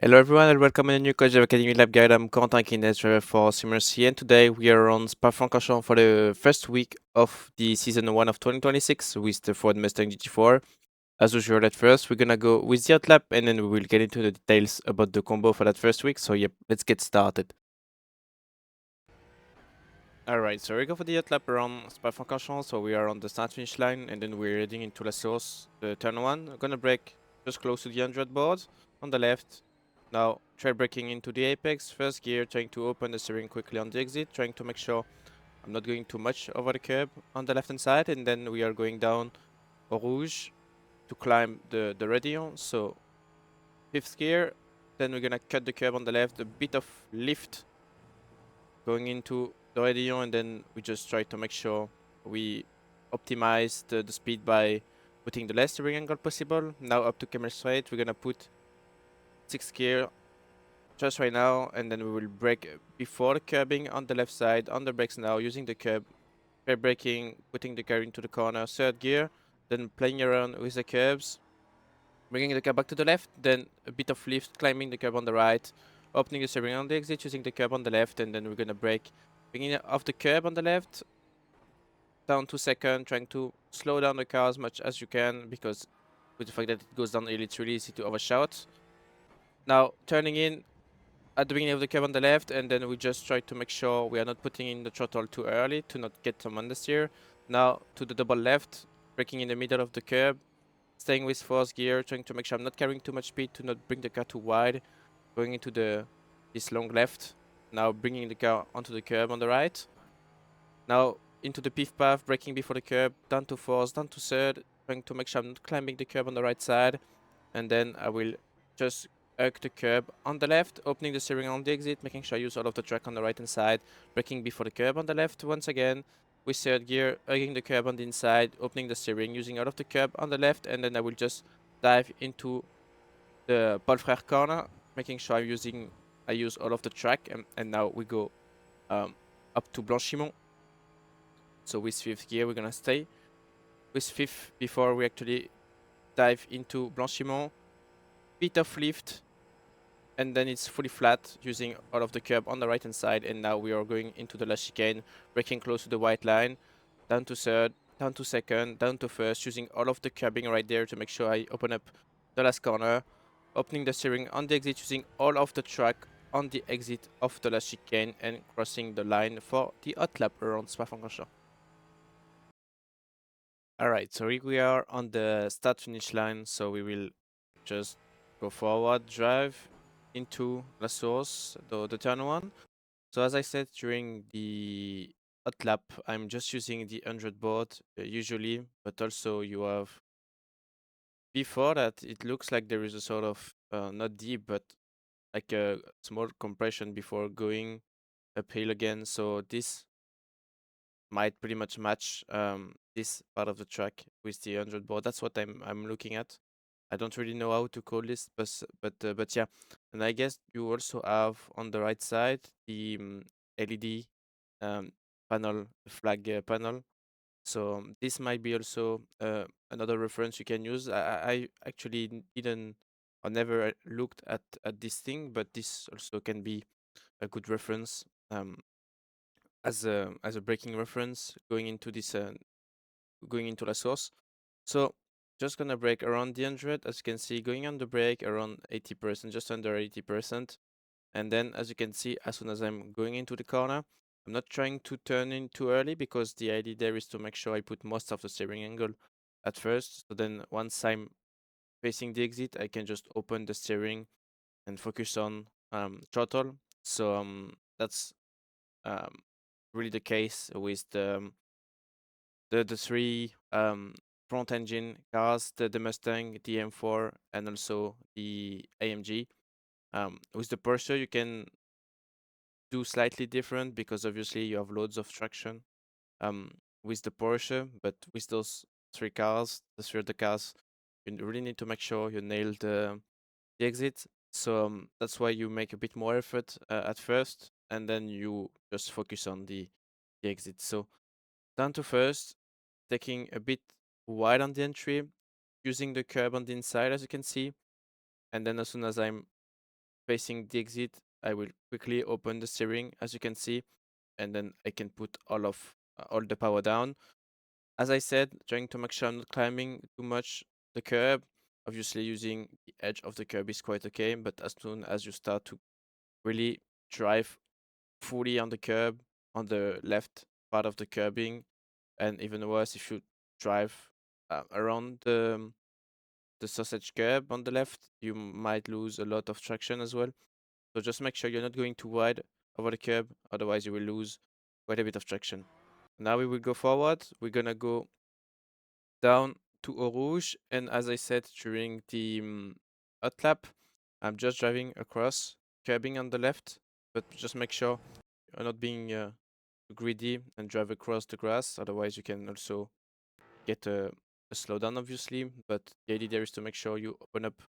Hello everyone and welcome in a new Coach Academy Lab Guide. I'm Corentin Guinez, driver for Simmercy, and today we are on Spa-Francorchamps for the first week of the season 1 of 2026 with the Ford Mustang GT4. As usual at first, we're gonna go with the outlap and then we will get into the details about the combo for that first week. So yep, let's get started. Alright, so we go for the outlap around Spa-Francorchamps, so we are on the start finish line and then we're heading into La Source, the turn 1. We're gonna brake just close to the 100 board on the left. Now, trail braking into the apex, first gear, trying to open the steering quickly on the exit, trying to make sure I'm not going too much over the curb on the left hand side, and then we are going down au rouge to climb the Radion. So, 5th gear, then we're gonna cut the curb on the left, a bit of lift going into the Radion, and then we just try to make sure we optimize the speed by putting the less steering angle possible. Now up to camel straight, we're gonna put 6th gear just right now, and then we will brake before the curbing on the left side, on the brakes now, using the curb, pair braking, putting the car into the corner, 3rd gear, then playing around with the curbs, bringing the car back to the left, then a bit of lift, climbing the curb on the right, opening the steering on the exit, using the curb on the left, and then we're gonna brake, bringing it off the curb on the left, down 2 seconds, trying to slow down the car as much as you can, because with the fact that it goes down, it's really easy to overshoot. Now, turning in at the beginning of the curve on the left, and then we just try to make sure we are not putting in the throttle too early to not get some understeer. Now to the double left, braking in the middle of the curb, staying with 4th gear, trying to make sure I'm not carrying too much speed to not bring the car too wide, going into this long left. Now bringing the car onto the curb on the right. Now into the pith path, braking before the curb, down to 4th, down to 3rd, trying to make sure I'm not climbing the curb on the right side, and then I will just arc the curb on the left, opening the steering on the exit, making sure I use all of the track on the right hand side, braking before the curb on the left once again, with 3rd gear, arcing the curb on the inside, opening the steering, using all of the curb on the left, and then I will just dive into the Paul Frère corner, making sure I use all of the track, and now we go up to Blanchimont. So with 5th gear, we're gonna stay with 5th before we actually dive into Blanchimont. Bit of lift, and then it's fully flat using all of the curb on the right hand side, and now we are going into the last chicane, braking close to the white line, down to 3rd, down to 2nd, down to 1st, using all of the curbing right there to make sure I open up the last corner, opening the steering on the exit, using all of the track on the exit of the last chicane, and crossing the line for the hot lap around Spa-Francorchamps. Alright, so we are on the start finish line, so we will just go forward, drive into La Source, the turn 1. So as I said during the hot lap, I'm just using the 100 board usually, but also you have, before that, it looks like there is a sort of, not deep, but like a small compression before going uphill again. So this might pretty much match this part of the track with the 100 board. That's what I'm looking at. I don't really know how to call this, but yeah. And I guess you also have on the right side the LED panel, the flag panel. So this might be also another reference you can use. I actually didn't or never looked at this thing, but this also can be a good reference as a braking reference going into this going into La Source. So just gonna brake around the 100, as you can see, going on the brake around 80%, just under 80%. And then as you can see, as soon as I'm going into the corner, I'm not trying to turn in too early, because the idea there is to make sure I put most of the steering angle at first. So then once I'm facing the exit, I can just open the steering and focus on throttle. So that's um, really the case with the three front engine cars, the Mustang, the M4, and also the AMG. With the Porsche, you can do slightly different, because obviously you have loads of traction with the Porsche, but with those three cars, the three other cars, you really need to make sure you nail the exit. So that's why you make a bit more effort at first, and then you just focus on the exit. So down to first, taking a bit wide on the entry, using the curb on the inside, as you can see. And then as soon as I'm facing the exit, I will quickly open the steering, as you can see, and then I can put all the power down. As I said, trying to make sure I'm not climbing too much the curb. Obviously, using the edge of the curb is quite okay, but as soon as you start to really drive fully on the curb, on the left part of the curbing, and even worse, if you drive around the sausage curb on the left, you might lose a lot of traction as well. So just make sure you're not going too wide over the curb, otherwise you will lose quite a bit of traction. Now we will go forward. We're gonna go down to Eau Rouge, and as I said during the hot lap, I'm just driving across, curbing on the left, but just make sure you're not being too greedy and drive across the grass. Otherwise, you can also get a slowdown, obviously. But the idea there is to make sure you open up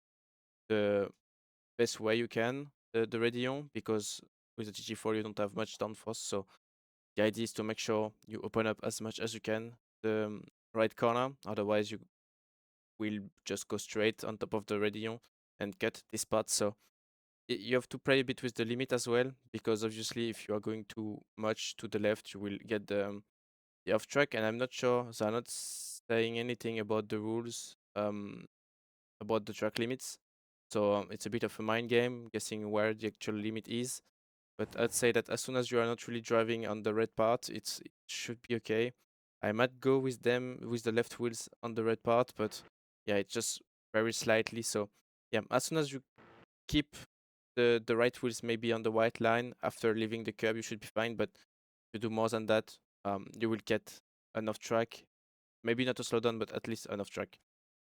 the best way you can the radio, because with the GT4 you don't have much downforce. So the idea is to make sure you open up as much as you can the right corner. Otherwise, you will just go straight on top of the radio and cut this part. So you have to play a bit with the limit as well, because obviously if you are going too much to the left, you will get the off track. And I'm not sure, they're not saying anything about the rules about the track limits. So it's a bit of a mind game, guessing where the actual limit is. But I'd say that as soon as you are not really driving on the red part, it should be okay. I might go with them with the left wheels on the red part, but yeah, it's just very slightly. So yeah, as soon as you keep the right wheels maybe on the white line after leaving the curb, you should be fine. But if you do more than that, you will get enough track. Maybe not a slowdown, but at least enough track.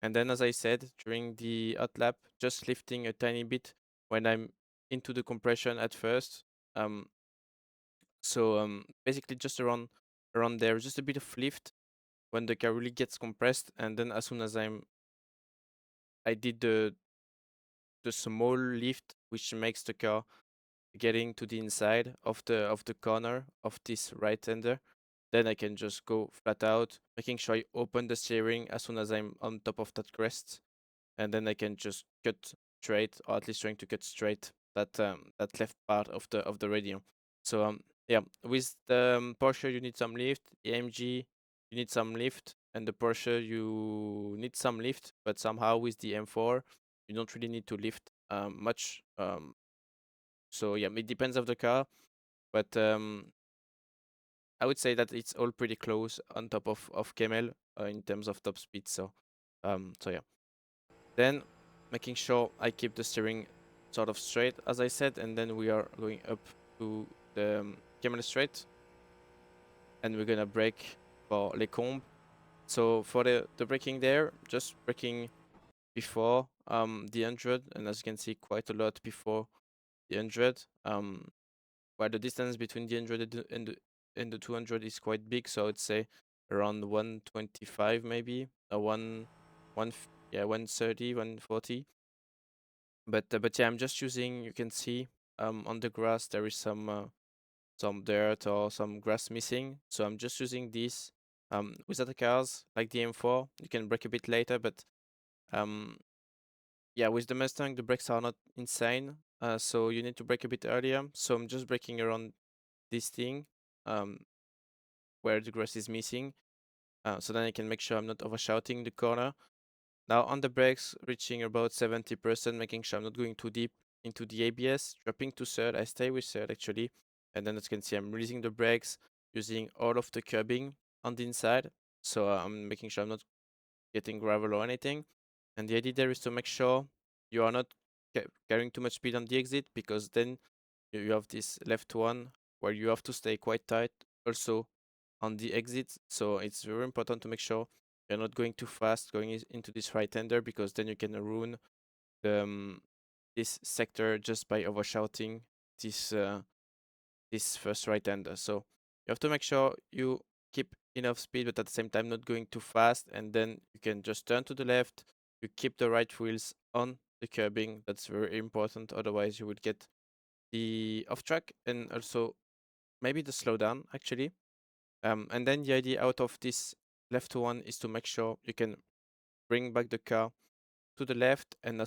And then, as I said, during the hot lap, just lifting a tiny bit when I'm into the compression at first. Um, basically just around there, just a bit of lift when the car really gets compressed, and then as soon as I did the small lift, which makes the car getting to the inside of the corner of this right hander, then I can just go flat out, making sure I open the steering as soon as I'm on top of that crest, and then I can just cut straight, or at least trying to cut straight that left part of the radio. So yeah, with the Porsche you need some lift, the AMG you need some lift, and the Porsche you need some lift, but somehow with the M4 you don't really need to lift much. So yeah, it depends of the car, but I would say that it's all pretty close on top of Camel in terms of top speed. So yeah. Then making sure I keep the steering sort of straight, as I said, and then we are going up to the Camel Straight, and we're gonna brake for Les Combes. So for the braking there, just braking before the 100, and as you can see, quite a lot before the 100. While the distance between the 100 and the 200 is quite big, so I would say around 125 maybe, or 130, 140. But yeah, I'm just using. You can see on the grass there is some dirt or some grass missing, so I'm just using this. With other cars like the M4, you can brake a bit later, but um, yeah, with the Mustang the brakes are not insane, so you need to brake a bit earlier. So I'm just braking around this thing, um, where the grass is missing, so then I can make sure I'm not overshooting the corner. Now on the brakes, reaching about 70%, making sure I'm not going too deep into the ABS, dropping to third. I stay with third actually, and then as you can see, I'm releasing the brakes, using all of the curbing on the inside. So I'm making sure I'm not getting gravel or anything. And the idea there is to make sure you are not carrying too much speed on the exit, because then you have this left one where you have to stay quite tight also on the exit. So it's very important to make sure you're not going too fast going into this right hander, because then you can ruin this sector just by overshooting this this first right hander. So you have to make sure you keep enough speed, but at the same time not going too fast, and then you can just turn to the left. You keep the right wheels on the curbing. That's very important. Otherwise, you would get the off track and also maybe the slowdown actually. And then the idea out of this left one is to make sure you can bring back the car to the left, and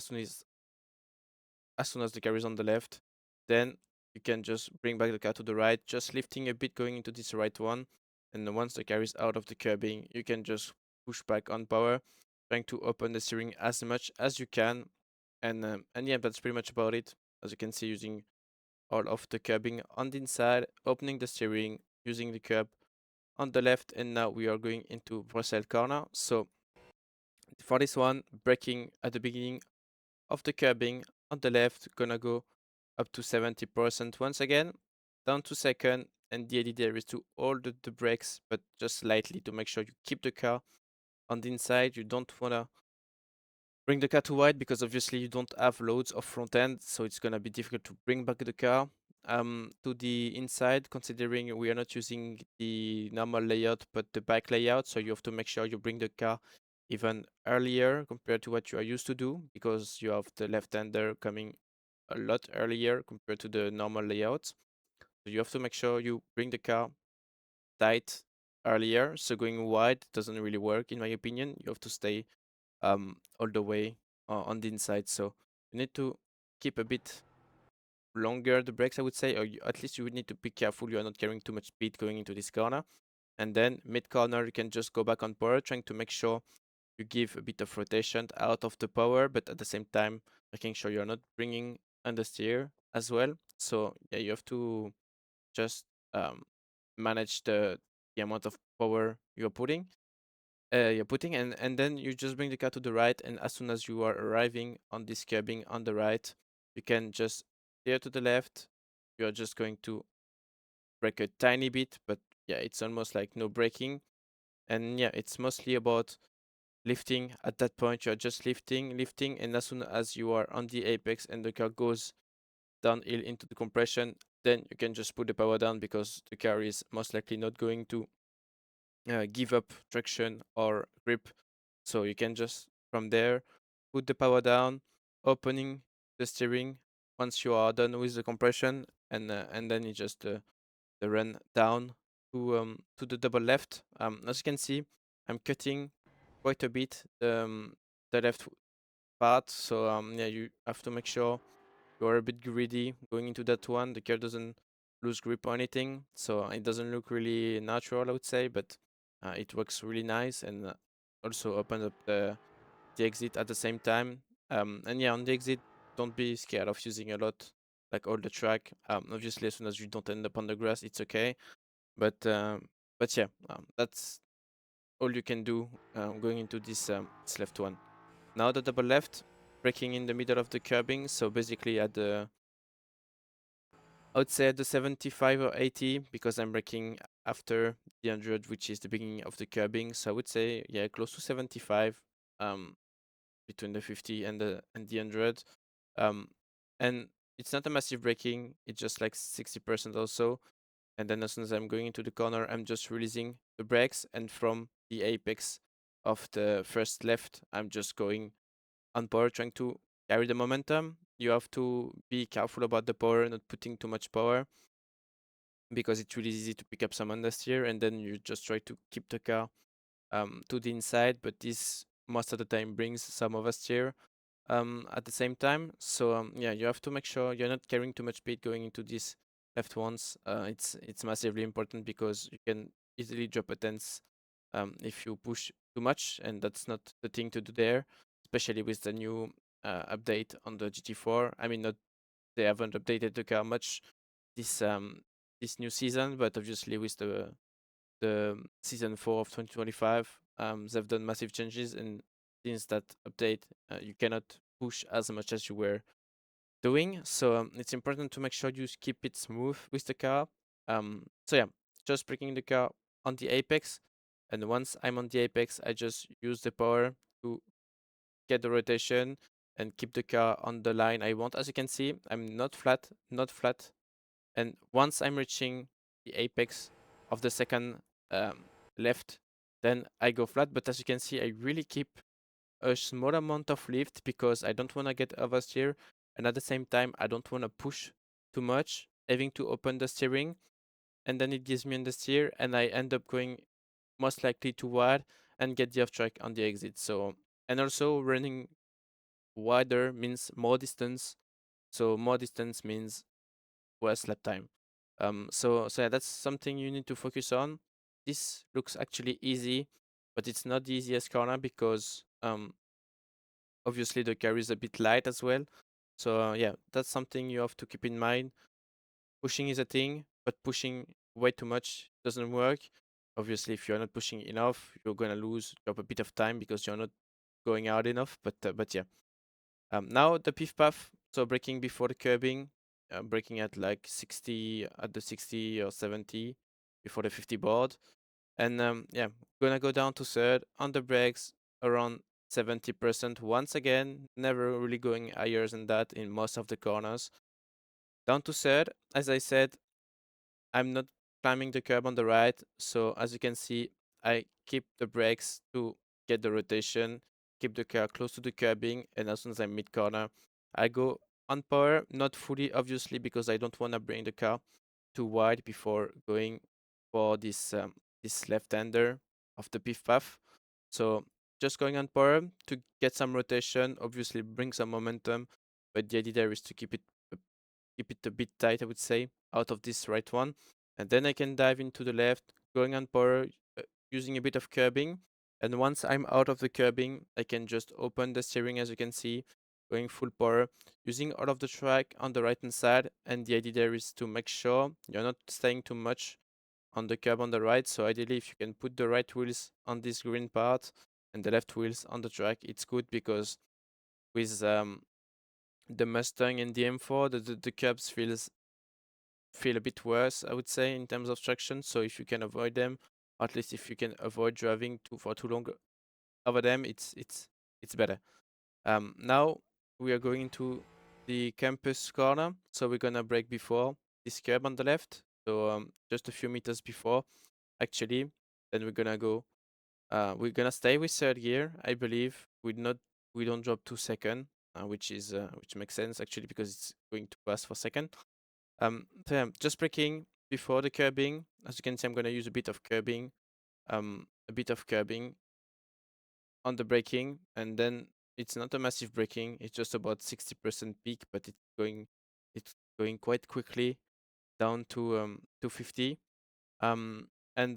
as soon as the car is on the left, then you can just bring back the car to the right, just lifting a bit going into this right one. And then once the car is out of the curbing, you can just push back on power, trying to open the steering as much as you can. And yeah, that's pretty much about it. As you can see, using all of the curbing on the inside, opening the steering, using the curb on the left, and now we are going into Brussels corner. So for this one, braking at the beginning of the curbing on the left, gonna go up to 70% once again, down to second, and the idea there is to hold the brakes, but just slightly to make sure you keep the car on the inside. You don't wanna bring the car too wide because obviously you don't have loads of front end, so it's gonna be difficult to bring back the car to the inside, considering we are not using the normal layout but the bike layout. So you have to make sure you bring the car even earlier compared to what you are used to do, because you have the left-hander coming a lot earlier compared to the normal layout. So you have to make sure you bring the car tight earlier. So going wide doesn't really work in my opinion. You have to stay all the way on the inside. So you need to keep a bit longer the brakes, I would say, or at least you would need to be careful you are not carrying too much speed going into this corner. And then mid corner, you can just go back on power, trying to make sure you give a bit of rotation out of the power, but at the same time, making sure you're not bringing understeer as well. So yeah, you have to just manage the amount of power you're putting, and then you just bring the car to the right, and as soon as you are arriving on this curbing on the right, you can just steer to the left. You're just going to brake a tiny bit, but yeah, it's almost like no braking. And yeah, it's mostly about lifting. At that point, you're just lifting, and as soon as you are on the apex and the car goes downhill into the compression, then you can just put the power down, because the car is most likely not going to give up traction or grip. So you can just from there put the power down, opening the steering once you are done with the compression, and then you just the run down to the double left. As you can see, I'm cutting quite a bit the left part. So yeah, you have to make sure you're a bit greedy going into that one. The car doesn't lose grip or anything, so it doesn't look really natural, I would say, but it works really nice, and also opens up the exit at the same time. And yeah, on the exit, don't be scared of using a lot, like all the track. Obviously, as soon as you don't end up on the grass, it's okay. But yeah, that's all you can do going into this left one. Now the double left, braking in the middle of the curbing. So basically at the, I would say at the 75 or 80, because I'm braking after the 100, which is the beginning of the curbing. So I would say, yeah, close to 75, between the 50 and the 100. Um, and it's not a massive braking, it's just like 60% or so. And then as soon as I'm going into the corner, I'm just releasing the brakes, and from the apex of the first left, I'm just going on power, trying to carry the momentum. You have to be careful about the power, not putting too much power, because it's really easy to pick up some understeer, and then you just try to keep the car to the inside, but this most of the time brings some oversteer at the same time. So yeah, you have to make sure you're not carrying too much speed going into these left ones. It's massively important, because you can easily drop a tenth if you push too much, and that's not the thing to do there, especially with the new update on the GT4. I mean, not they haven't updated the car much this new season, but obviously with the season 4 of 2025, they've done massive changes, and since that update, you cannot push as much as you were doing. So it's important to make sure you keep it smooth with the car. So yeah, just braking the car on the apex, and once I'm on the apex, I just use the power to get the rotation and keep the car on the line I want. As you can see, I'm not flat, and once I'm reaching the apex of the second left, then I go flat. But as you can see, I really keep a small amount of lift, because I don't want to get oversteer, and at the same time I don't want to push too much, having to open the steering, and then it gives me understeer, and I end up going most likely too wide and get the off track on the exit. So, and also running wider means more distance So more distance means worse lap time. So yeah, that's something you need to focus on. This looks actually easy, but it's not the easiest corner because obviously the car is a bit light as well. So yeah, that's something you have to keep in mind. Pushing is a thing, but pushing way too much doesn't work. Obviously, if you're not pushing enough, you're gonna lose drop a bit of time because you're not going out enough. But yeah. Now the pith path, so braking before the curbing, braking at like 60 at the 60 or 70 before the 50 board, and yeah, gonna go down to third on the brakes around 70% once again, never really going higher than that in most of the corners. Down to third, as I said, I'm not climbing the curb on the right, so as you can see, I keep the brakes to get the rotation, keep the car close to the curbing, and as soon as I'm mid corner, I go on power, not fully obviously because I don't want to bring the car too wide before going for this left-hander of the pith path. So just going on power to get some rotation, obviously bring some momentum, but the idea there is to keep it a bit tight, I would say, out of this right one. And then I can dive into the left, going on power, using a bit of curbing. And once I'm out of the curbing, I can just open the steering, as you can see, going full power, using all of the track on the right hand side. And the idea there is to make sure you're not staying too much on the curb on the right. So ideally, if you can put the right wheels on this green part and the left wheels on the track, it's good because with the Mustang and the M4, the curbs feel a bit worse, I would say, in terms of traction. So if you can avoid them, or at least if you can avoid driving for too long over them, it's better. Now we are going into the campus corner, so we're gonna brake before this curb on the left. So just a few meters before, actually. Then we're gonna go. We're gonna stay with third gear, I believe. We don't drop to second, which makes sense actually because it's going to pass for second. So yeah, just braking before the curbing. As you can see, I'm gonna use a bit of curbing on the braking, and then it's not a massive braking. It's just about 60% peak, but it's going quite quickly down to 50. And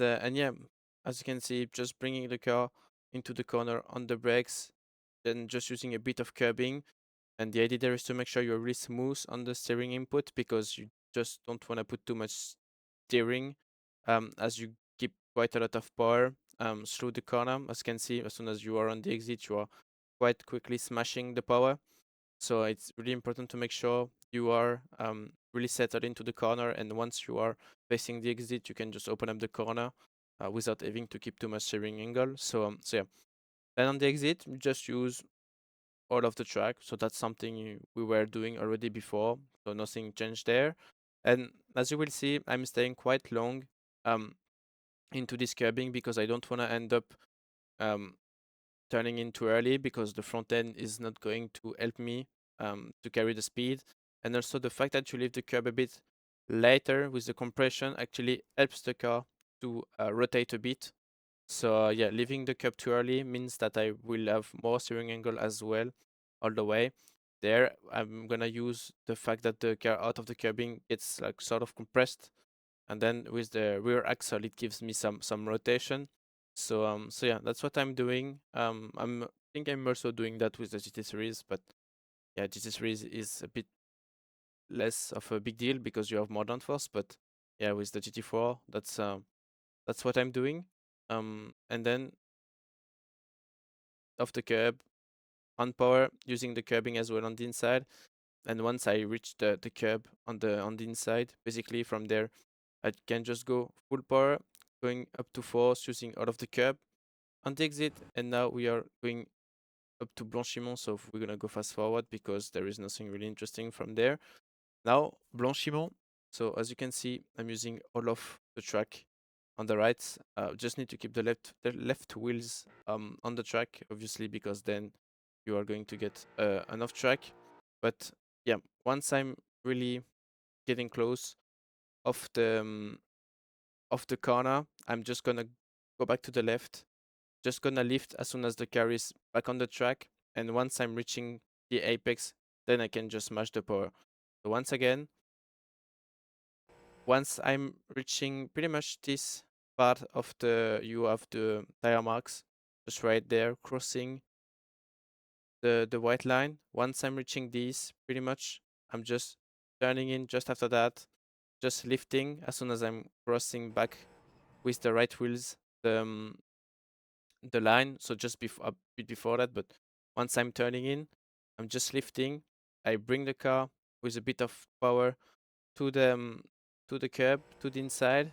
yeah, as you can see, just bringing the car into the corner on the brakes, then just using a bit of curbing. And the idea there is to make sure you're really smooth on the steering input because you just don't want to put too much steering as you keep quite a lot of power through the corner. As you can see, as soon as you are on the exit, you are quite quickly smashing the power. So it's really important to make sure you are really settled into the corner. And once you are facing the exit, you can just open up the corner without having to keep too much steering angle. So yeah. And on the exit, you just use all of the track. So that's something we were doing already before. So nothing changed there. And as you will see, I'm staying quite long um, into this curbing because I don't want to end up um, turning in too early because the front end is not going to help me to carry the speed. And also the fact that you leave the curb a bit later with the compression actually helps the car to rotate a bit. So yeah, leaving the curb too early means that I will have more steering angle as well all the way. There, I'm gonna use the fact that the car out of the curbing gets like sort of compressed, and then with the rear axle, it gives me some rotation. So yeah, that's what I'm doing. I think I'm also doing that with the GT series, but yeah, GT series is a bit less of a big deal because you have more downforce. But yeah, with the GT4, that's what I'm doing. And then off the curb, on power, using the curbing as well on the inside. And once I reach the curb on the inside, basically from there, I can just go full power, going up to force, using all of the curb on the exit. And now we are going up to Blanchiment, so we're gonna go fast forward because there is nothing really interesting from there. Now Blanchiment. So as you can see, I'm using all of the track on the right. Just need to keep the left wheels on the track, obviously, because then you are going to get enough track. But yeah, once I'm really getting close of the corner, I'm just gonna go back to the left. Just gonna lift as soon as the car is back on the track. And once I'm reaching the apex, then I can just match the power. So once again, once I'm reaching pretty much this part of you have the tire marks, just right there, crossing the white line. Once I'm reaching these, pretty much, I'm just turning in just after that, just lifting as soon as I'm crossing back with the right wheels, the line. So just a bit before that, but once I'm turning in, I'm just lifting. I bring the car with a bit of power to the curb, to the inside,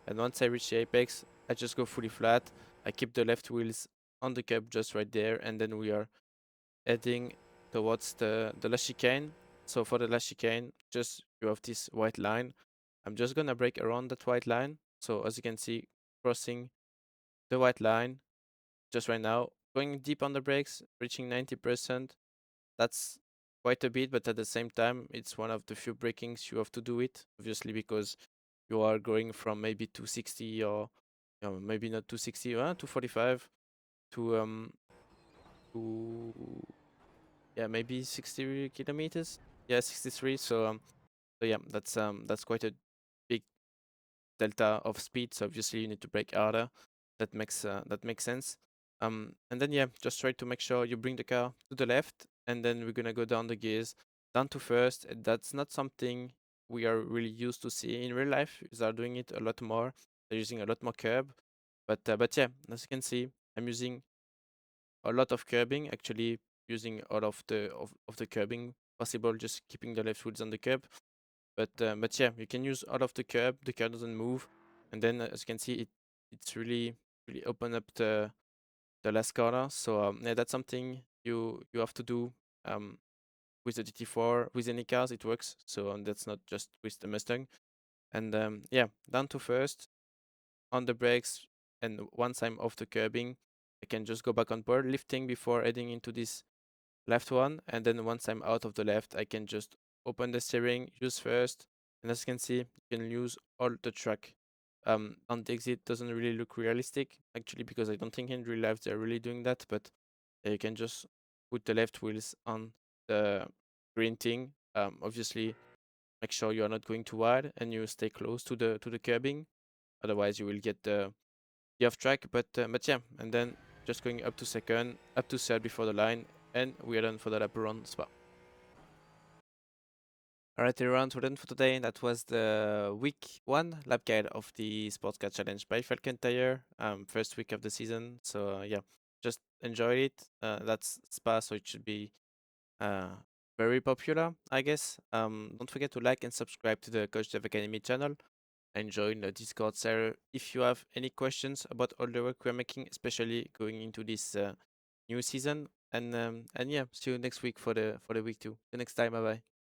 and once I reach the apex, I just go fully flat. I keep the left wheels on the curb just right there, and then we are heading towards the last chicane. So for the last chicane, just you have this white line. I'm just gonna brake around that white line. So as you can see, crossing the white line just right now, going deep on the brakes, reaching 90%. That's quite a bit, but at the same time, it's one of the few brakings you have to do it, obviously, because you are going from maybe 260 or maybe not 260, 245 to to yeah, maybe 60 kilometers. Yeah, 63. So yeah, that's quite a big delta of speed. So obviously you need to brake harder. That makes sense. And then yeah, just try to make sure you bring the car to the left, and then we're gonna go down the gears, down to first. And that's not something we are really used to see in real life. They are doing it a lot more. They're using a lot more curb, but yeah, as you can see, I'm using a lot of curbing. Actually, using all of the curbing possible, just keeping the left wheels on the curb. But yeah, you can use all of the curb. The curb doesn't move, and then as you can see, it's really open up the last corner. So yeah, that's something you have to do with the GT4. With any cars, it works. So that's not just with the Mustang. And yeah, down to first on the brakes, and once I'm off the curbing, I can just go back on board, lifting before heading into this left one, and then once I'm out of the left, I can just open the steering, use first, and as you can see, you can use all the track. On the exit doesn't really look realistic, actually, because I don't think in real life they're really doing that, but you can just put the left wheels on the green thing. Obviously, make sure you are not going too wide and you stay close to the curbing, otherwise you will get the off track. But yeah, and then just going up to second, up to third before the line, and we are done for the lap around Spa. Alright everyone, we're done for today. That was the week 1 lap guide of the Sports Car Challenge by Falcon Tire. First week of the season, so yeah, just enjoy it. That's Spa, so it should be uh, very popular, I guess. Don't forget to like and subscribe to the Coach Dev Academy channel and join the Discord server if you have any questions about all the work we're making, especially going into this new season. And yeah, see you next week for the week 2. See you next time. Bye bye.